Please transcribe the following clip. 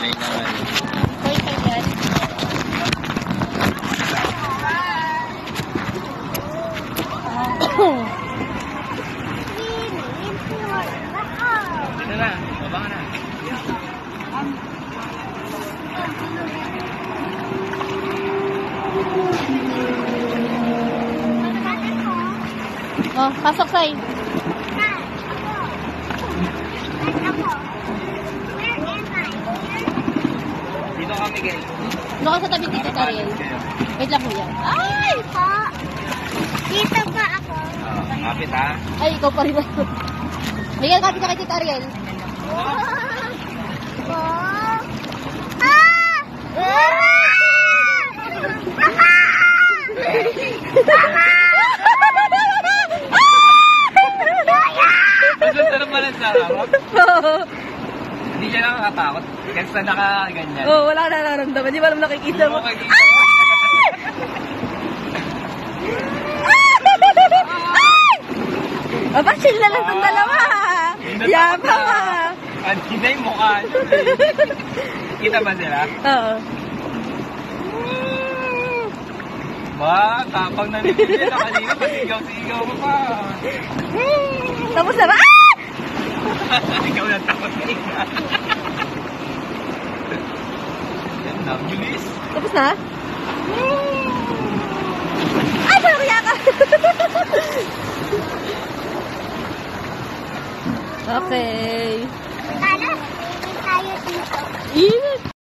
May naman. Hoy, kailan? Dito na. Baba ka na. Oh, pasok, Sai. Dito kami guys. Doon ka sa tabi dito, Ariel. Wait lang, kuya. Ay, po. Dito ba ako? Kapit ha. Ay, ikaw pa rin. Miguel, kapit na kay Tita Ariel. Po. Ah! Mas masarap pala sa harap. Hindi siya nakakatakot. Kasi sa nakaganyan. Oo, wala ka nararamdaman. Di ba naman nakikita mo? Aba, chill na lang itong dalawa. Yabang ha. Hindi na yung mukha. Kita ba sila? Oo. Ba, tapang na nilili na kanina. Pasigaw-sigaw mo pa. Tapos na ba? Ikaw na takot ka. Yan na, bilis. Tapos na? Ay, parang ka. Okay.